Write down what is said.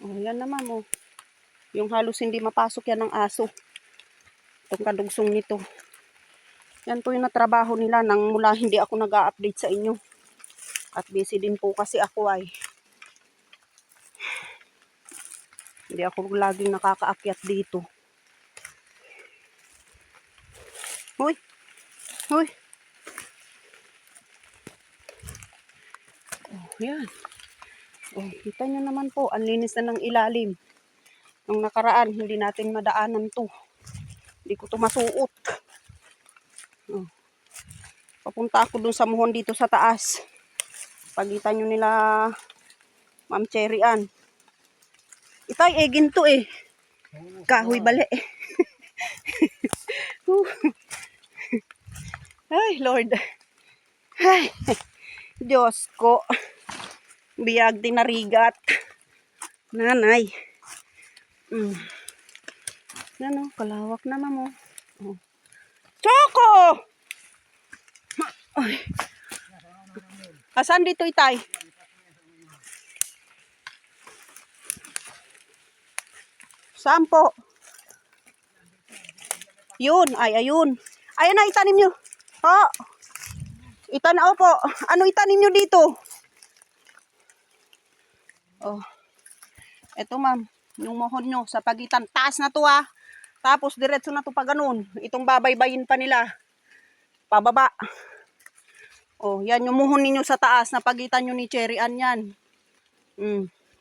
Oh, yan naman oh. Yung halos hindi mapasok yan ng aso. Itong kadugsong nito. Yan po yung natrabaho nila nang mula hindi ako nag-a-update sa inyo. At busy din po kasi ako ay. Hindi ako laging nakakaakyat dito. Hoy! Hoy! Oh, yan. Oh, kita nyo naman po, ang linis na ng ilalim. Nung nakaraan, hindi natin madaanan to. Hindi ko to masuot. Oh. Papunta ako dun sa muhon dito sa taas. Pagitan nyo nila Ma'am Cherry Ann. Itay, egin to eh. Kahoy bali. Ay, Lord. Ay, Diyos ko. Biyag din narigat. Nanay. Yan o, kalawak naman mo. Oh. Choco! Ay. Asan dito itay? Saan po? Yun, ay ayun. Ayan na, itanim nyo. Oh. Itanaw po. Ano itanim nyo dito? Oh. Eto ma'am, yung mohon nyo sa pagitan. Taas na to ah. Tapos diretso na to pa ganun. Itong babaybayin pa nila. Pababa. Oh, yan yung muhon ninyo sa taas na pagitan nyo ni Cherry Ann yan.